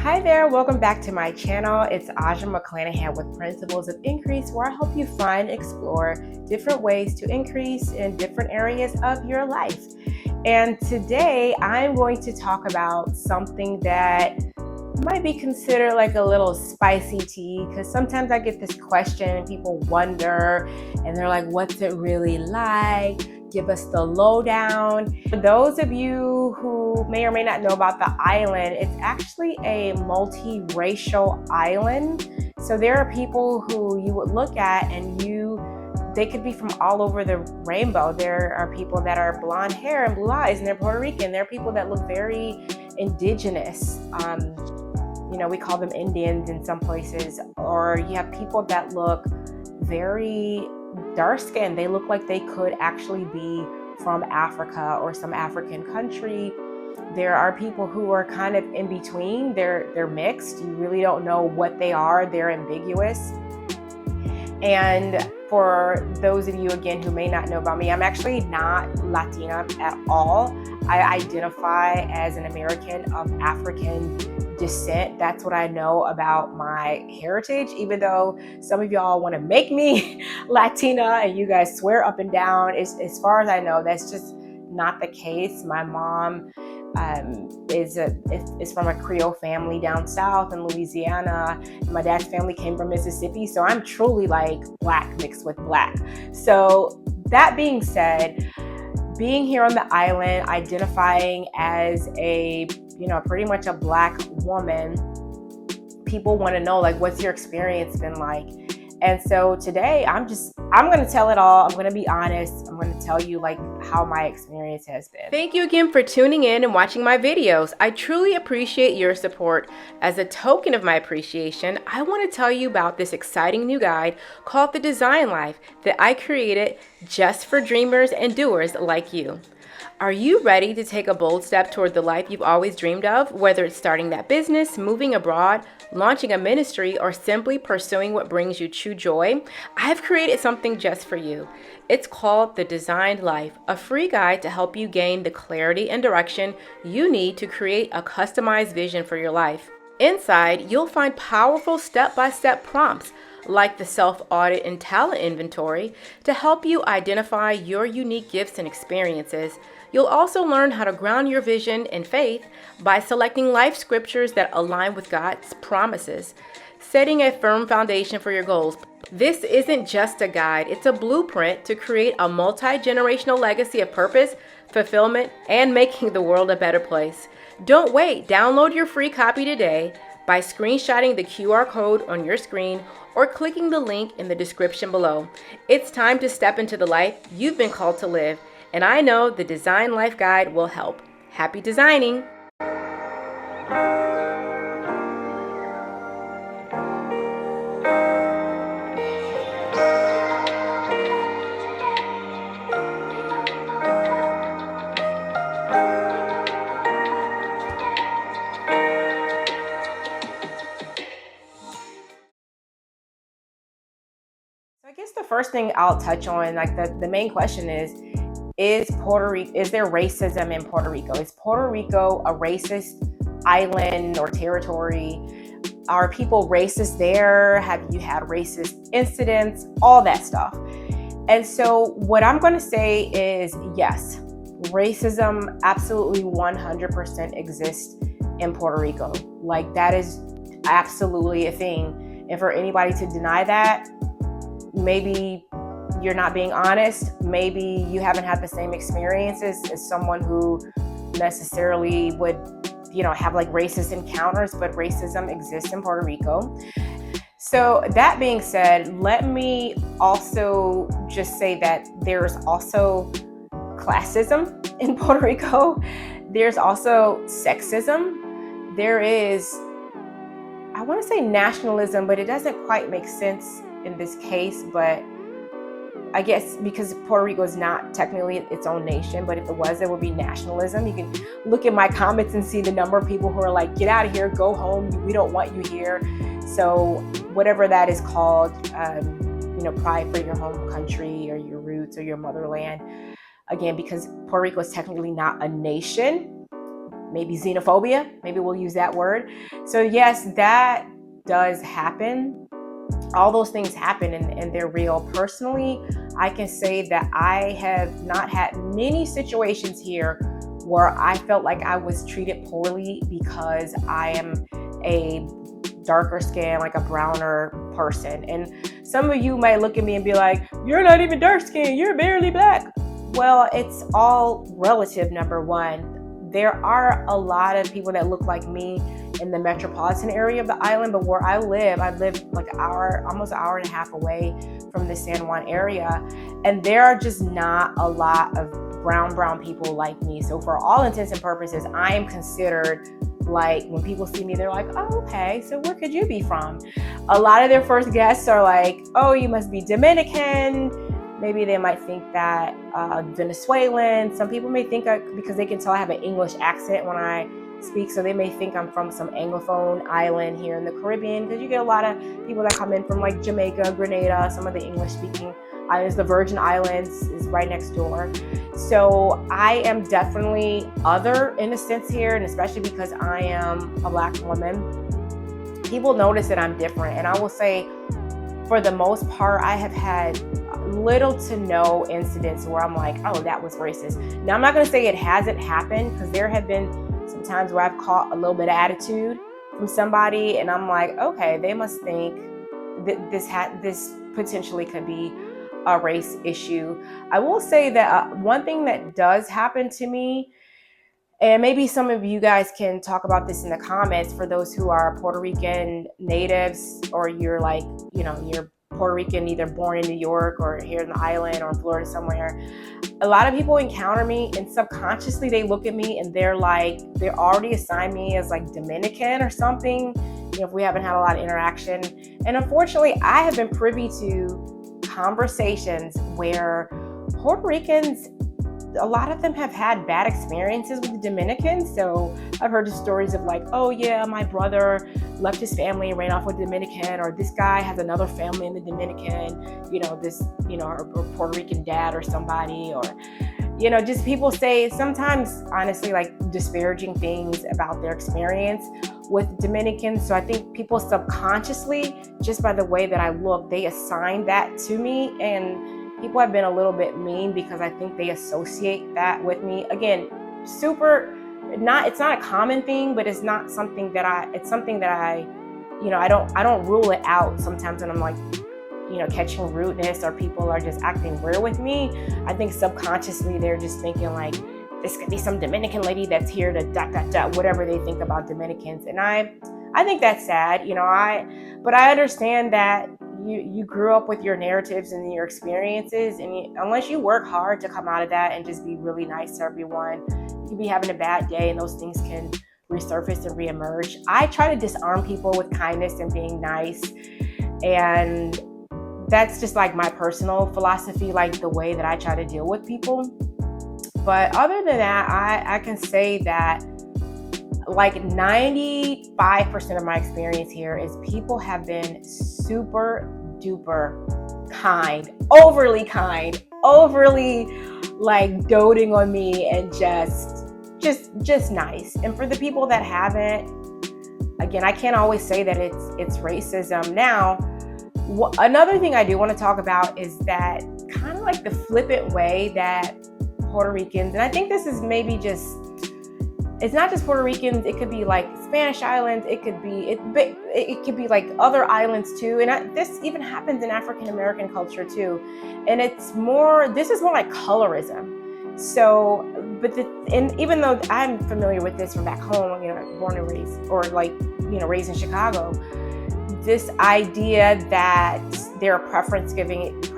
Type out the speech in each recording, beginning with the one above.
Hi there, welcome back to my channel. It's Aja McClanahan with Principles of Increase, where I help you find, explore different ways to increase in different areas of your life. And today I'm going to talk about something that might be considered like a little spicy tea, because sometimes I get this question and people wonder and they're like, what's it really like? Give us the lowdown. For those of you who may or may not know about the island, it's actually a multiracial island. So there are people who you would look at and they could be from all over the rainbow. There are people that are blonde hair and blue eyes and they're Puerto Rican. There are people that look very indigenous. We call them Indians in some places. Or you have people that look very dark skinned. They look like they could actually be from Africa or some African country. There are people who are kind of in between. They're mixed. You really don't know what they are. They're ambiguous. And for those of you, again, who may not know about me, I'm actually not Latina at all. I identify as an American of African descent. That's what I know about my heritage, even though some of y'all want to make me Latina and you guys swear up and down. As far as I know, that's just not the case. My mom is from a Creole family down south in Louisiana. My dad's family came from Mississippi, so I'm truly like black mixed with black. So that being said, being here on the island, identifying as pretty much a black woman, people want to know, like, what's your experience been like? And so today I'm going to tell it all. I'm going to be honest. I'm going to tell you like how my experience has been. Thank you again for tuning in and watching my videos. I truly appreciate your support. As a token of my appreciation, I want to tell you about this exciting new guide called The Design Life that I created just for dreamers and doers like you. Are you ready to take a bold step toward the life you've always dreamed of? Whether it's starting that business, moving abroad, launching a ministry, or simply pursuing what brings you true joy, I've created something just for you. It's called The Designed Life, a free guide to help you gain the clarity and direction you need to create a customized vision for your life. Inside, you'll find powerful step-by-step prompts like the self-audit and talent inventory to help you identify your unique gifts and experiences. You'll also learn how to ground your vision in faith by selecting life scriptures that align with God's promises, setting a firm foundation for your goals. This isn't just a guide, it's a blueprint to create a multi-generational legacy of purpose, fulfillment, and making the world a better place. Don't wait, download your free copy today by screenshotting the QR code on your screen or clicking the link in the description below. It's time to step into the life you've been called to live, and I know the Design Life Guide will help. Happy designing! I guess the first thing I'll touch on, like the main question is there racism in Puerto Rico? Is Puerto Rico a racist island or territory? Are people racist there? Have you had racist incidents? All that stuff. And so what I'm going to say is yes, racism absolutely 100% exists in Puerto Rico. Like, that is absolutely a thing. And for anybody to deny that, maybe you're not being honest. Maybe you haven't had the same experiences as someone who necessarily would, have like racist encounters, but racism exists in Puerto Rico. So that being said, let me also just say that there's also classism in Puerto Rico. There's also sexism. There is, I want to say nationalism, but it doesn't quite make sense in this case, but I guess because Puerto Rico is not technically its own nation, but if it was, it would be nationalism. You can look at my comments and see the number of people who are like, get out of here, go home, we don't want you here. So whatever that is called, pride for your home country or your roots or your motherland. Again, because Puerto Rico is technically not a nation, maybe xenophobia, maybe we'll use that word. So yes, that does happen. All those things happen, and they're real. Personally, I can say that I have not had many situations here where I felt like I was treated poorly because I am a darker skin, like a browner person. And some of you might look at me and be like, you're not even dark skinned, you're barely black. Well, it's all relative, number one. There are a lot of people that look like me in the metropolitan area of the island, but where I live like an hour, almost an hour and a half away from the San Juan area, and there are just not a lot of brown people like me. So for all intents and purposes, I am considered, like, when people see me, they're like, oh, okay, so where could you be from? A lot of their first guests are like, oh, you must be Dominican. Maybe they might think that Venezuelan. Some people may think because they can tell I have an English accent when I speak, so they may think I'm from some Anglophone island here in the Caribbean, because you get a lot of people that come in from like Jamaica, Grenada, some of the English-speaking islands. The Virgin Islands is right next door. So I am definitely other in a sense here, and especially because I am a Black woman, people notice that I'm different. And I will say, for the most part, I have had little to no incidents where I'm like, oh, that was racist. Now, I'm not going to say it hasn't happened, because there have been some times where I've caught a little bit of attitude from somebody, and I'm like, okay, they must think that this potentially could be a race issue. I will say that one thing that does happen to me, and maybe some of you guys can talk about this in the comments, for those who are Puerto Rican natives, or you're like, you're Puerto Rican, either born in New York or here in the island or in Florida somewhere. A lot of people encounter me and subconsciously they look at me and they're already assigned me as like Dominican or something, if we haven't had a lot of interaction. And unfortunately, I have been privy to conversations where Puerto Ricans, a lot of them have had bad experiences with the Dominicans. So I've heard the stories of like, oh yeah, my brother left his family and ran off with Dominican, or this guy has another family in the Dominican, or Puerto Rican dad or somebody, or, just people say sometimes, honestly, like disparaging things about their experience with Dominicans. So I think people subconsciously, just by the way that I look, they assign that to me, and people have been a little bit mean because I think they associate that with me. Again, it's not a common thing, but it's not something that I don't rule it out sometimes when I'm like, catching rudeness or people are just acting weird with me. I think subconsciously they're just thinking like, this could be some Dominican lady that's here to ... whatever they think about Dominicans. And I think that's sad, but I understand that you grew up with your narratives and your experiences, and unless you work hard to come out of that and just be really nice to everyone, you can be having a bad day and those things can resurface and reemerge. I try to disarm people with kindness and being nice, and that's just like my personal philosophy, like the way that I try to deal with people. But other than that, I can say that like 95% of my experience here is people have been super duper kind, overly like doting on me, and just nice. And for the people that haven't, again, I can't always say that it's racism. Now, another thing I do want to talk about is that kind of like the flippant way that Puerto Ricans, and I think this is maybe it's not just Puerto Ricans, it could be like Spanish islands, it could be like other islands too. And this even happens in African American culture too. And this is more like colorism. So, and even though I'm familiar with this from back home, born and raised, or like, raised in Chicago, this idea that there's preference given to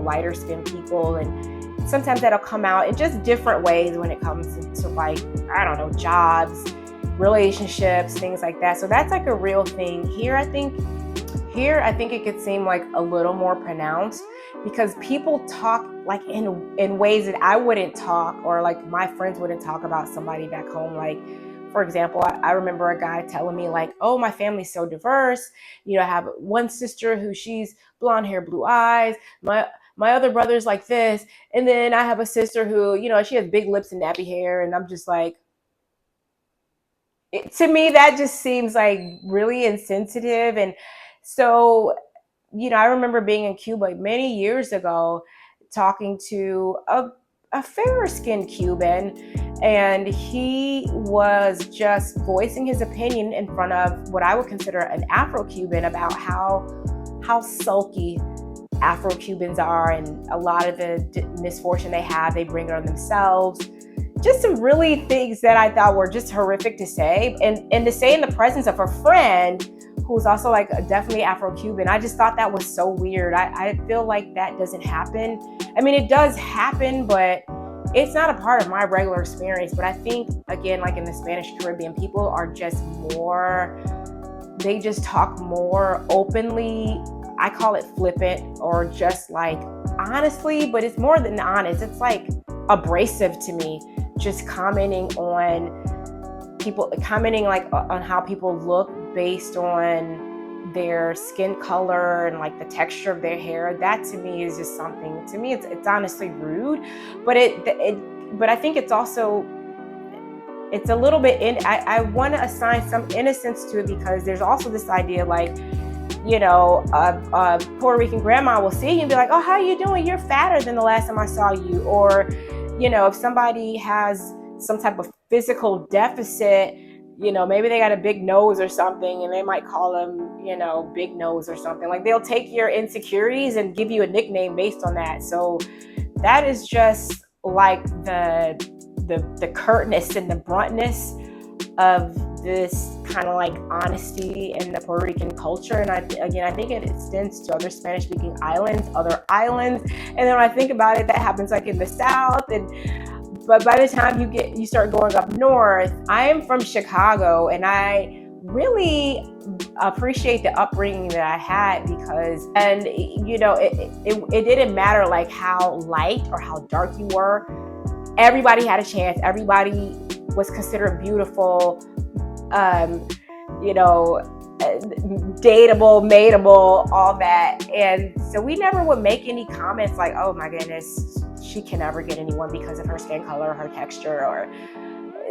lighter skinned people, and sometimes that'll come out in just different ways when it comes to like, I don't know, jobs, relationships, things like that. So that's like a real thing. Here I think it could seem like a little more pronounced because people talk like in ways that I wouldn't talk, or like my friends wouldn't talk about somebody back home. Like, for example, I remember a guy telling me like, oh, my family's so diverse. I have one sister who she's blonde hair, blue eyes. My my other brother's like this. And then I have a sister who, she has big lips and nappy hair. And I'm just like, to me, that just seems like really insensitive. And so, I remember being in Cuba many years ago, talking to a fairer skinned Cuban, and he was just voicing his opinion in front of what I would consider an Afro Cuban about how sulky Afro Cubans are, and a lot of the misfortune they bring it on themselves. Just some really things that I thought were just horrific to say, and to say in the presence of a friend who's also like definitely Afro-Cuban. I just thought that was so weird. I feel like that doesn't happen. I mean, it does happen, but it's not a part of my regular experience. But I think, again, like in the Spanish Caribbean, people are just more, they just talk more openly. I call it flippant, or just like honestly, but it's more than honest. It's like abrasive to me, just commenting like on how people look based on their skin color and like the texture of their hair. That to me is just something, to me it's honestly rude, but but I think it's also, it's a little bit I want to assign some innocence to it, because there's also this idea like, a Puerto Rican grandma will see you and be like, oh, how are you doing? You're fatter than the last time I saw you. Or, if somebody has some type of physical deficit, maybe they got a big nose or something, and they might call them, big nose or something. Like, they'll take your insecurities and give you a nickname based on that. So that is just like the curtness and the bluntness of this kind of like honesty in the Puerto Rican culture. And I think it extends to other Spanish speaking islands, other islands. And then when I think about it, that happens like in the South. But by the time you start going up north, I am from Chicago, and I really appreciate the upbringing that I had, because, and it didn't matter like how light or how dark you were. Everybody had a chance. Everybody was considered beautiful, dateable, mateable, all that. And so we never would make any comments like, oh my goodness, she can never get anyone because of her skin color or her texture, or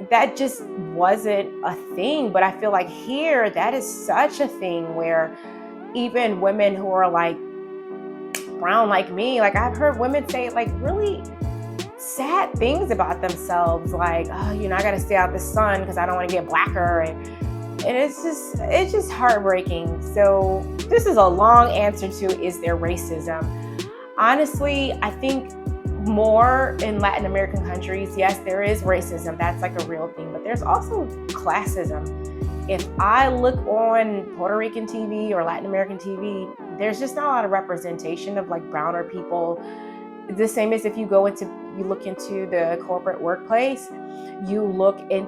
that just wasn't a thing. But I feel like here, that is such a thing, where even women who are like brown like me, like I've heard women say like really sad things about themselves, like, oh, I gotta stay out the sun because I don't want to get blacker, and it's just heartbreaking. So this is a long answer to, is there racism? Honestly, I think more in Latin American countries, yes, there is racism. That's like a real thing, but there's also classism. If I look on Puerto Rican TV or Latin American TV, there's just not a lot of representation of like browner people. The same as if you look into the corporate workplace, you look in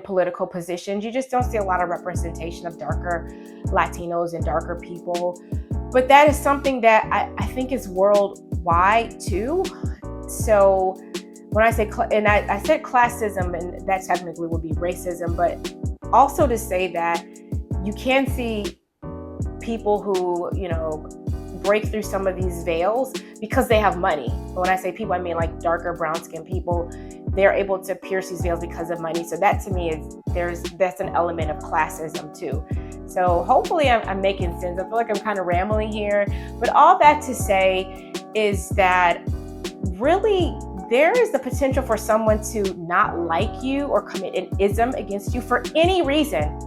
political positions, you just don't see a lot of representation of darker Latinos and darker people. But that is something that I think is worldwide too. So when I say, and I said classism, and that technically would be racism, but also to say that you can see people who, break through some of these veils because they have money. When I say people, I mean like darker brown skinned people. They're able to pierce these veils because of money. So that to me that's an element of classism too. So hopefully I'm making sense. I feel like I'm kind of rambling here, but all that to say is that really there is the potential for someone to not like you or commit an ism against you for any reason.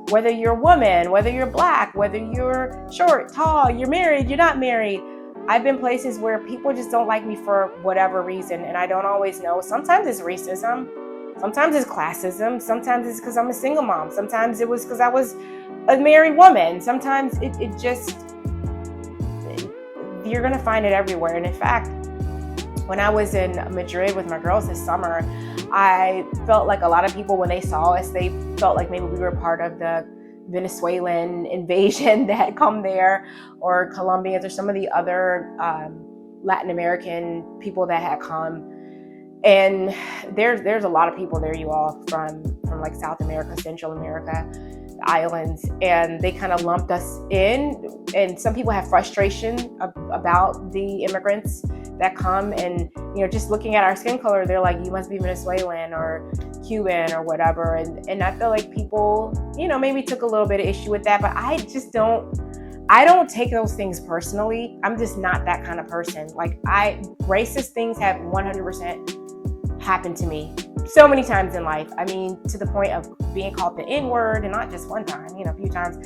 Whether you're a woman, whether you're black, whether you're short, tall, you're married, you're not married. I've been places where people just don't like me for whatever reason, and I don't always know. Sometimes it's racism, sometimes it's classism, sometimes it's because I'm a single mom, sometimes it was because I was a married woman, sometimes it just, you're gonna find it everywhere. And in fact, when I was in Madrid with my girls this summer, I felt like a lot of people, when they saw us, they felt like maybe we were part of the Venezuelan invasion that had come there, or Colombians, or some of the other Latin American people that had come. And there's a lot of people there, you all, from like South America, Central America, the islands, and they kind of lumped us in. And some people have frustration about the immigrants that come, and just looking at our skin color, they're like, you must be Venezuelan or Cuban or whatever. And I feel like people maybe took a little bit of issue with that, but I don't take those things personally. I'm just not that kind of person. Like, racist things have 100% happened to me so many times in life. I mean, to the point of being called the N-word, and not just one time, a few times.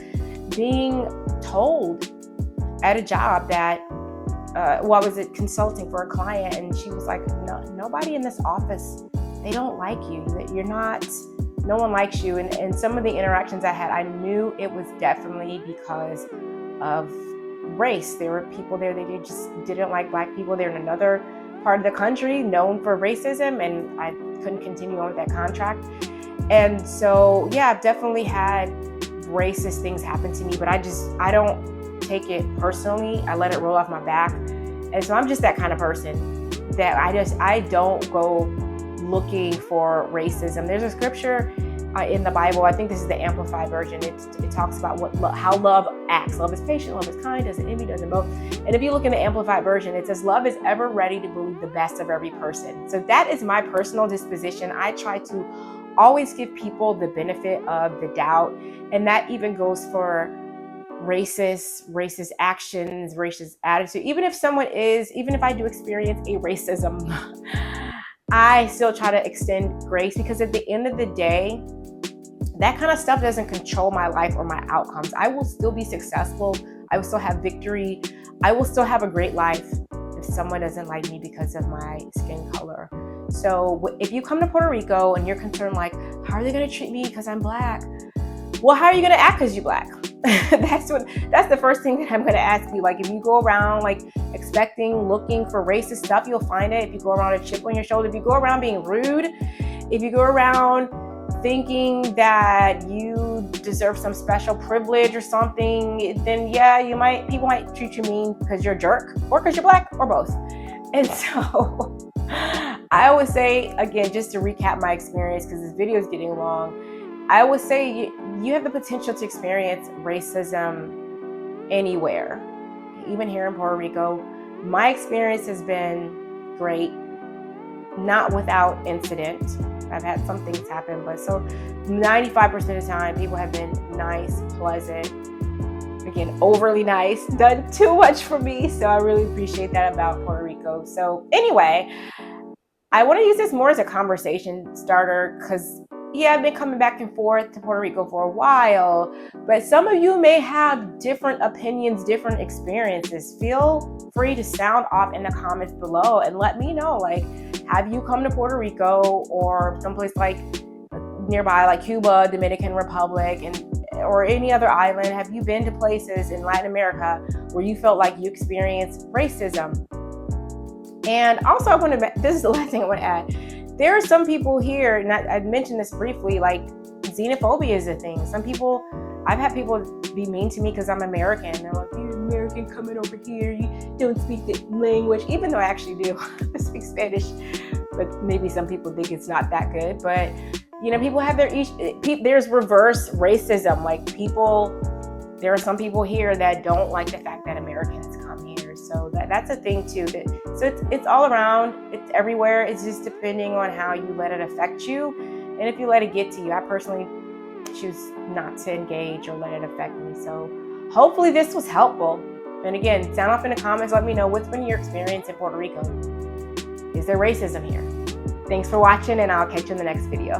Being told at a job that, I was consulting for a client, and she was like, no, nobody in this office, they don't like you. No one likes you. And some of the interactions I had, I knew it was definitely because of race. There were people there that just didn't like Black people. They're in another part of the country known for racism, and I couldn't continue on with that contract. And so, yeah, I've definitely had racist things happen to me, but I don't take it personally. I let it roll off my back. And so I'm just that kind of person that I don't go looking for racism. There's a scripture in the Bible, I think this is the Amplified version. It talks about how love acts. Love is patient, love is kind, doesn't envy, doesn't boast. And if you look in the Amplified version, it says, love is ever ready to believe the best of every person. So that is my personal disposition. I try to always give people the benefit of the doubt. And that even goes for racist actions, racist attitude. Even if I do experience a racism, I still try to extend grace, because at the end of the day, that kind of stuff doesn't control my life or my outcomes. I will still be successful. I will still have victory. I will still have a great life if someone doesn't like me because of my skin color. So if you come to Puerto Rico and you're concerned, like, how are they going to treat me because I'm Black? Well, how are you going to act because you're Black? That's the first thing that I'm going to ask you. Like, if you go around like looking for racist stuff, you'll find it. If you go around a chip on your shoulder, if you go around being rude, if you go around thinking that you deserve some special privilege or something, then yeah, people might treat you mean because you're a jerk, or because you're Black, or both. And so I always say, again, just to recap my experience, because this video is getting long, I would say you have the potential to experience racism anywhere, even here in Puerto Rico. My experience has been great, not without incident. I've had some things happen, but so 95% of the time, people have been nice, pleasant, again, overly nice, done too much for me. So I really appreciate that about Puerto Rico. So anyway, I want to use this more as a conversation starter, because yeah, I've been coming back and forth to Puerto Rico for a while, but some of you may have different opinions, different experiences. Feel free to sound off in the comments below and let me know, like, have you come to Puerto Rico or someplace like nearby, like Cuba, Dominican Republic, or any other island? Have you been to places in Latin America where you felt like you experienced racism? And also, this is the last thing I want to add. There are some people here, and I mentioned this briefly, like xenophobia is a thing. I've had people be mean to me because I'm American. They're like, you're American coming over here, you don't speak the language, even though I actually do. I speak Spanish, but maybe some people think it's not that good. But people have there's reverse racism. Like, there are some people here that don't like the fact that Americans come here. So that's a thing too. So it's all around, it's everywhere. It's just depending on how you let it affect you. And if you let it get to you, I personally choose not to engage or let it affect me. So hopefully this was helpful. And again, sound off in the comments. Let me know what's been your experience in Puerto Rico. Is there racism here? Thanks for watching, and I'll catch you in the next video.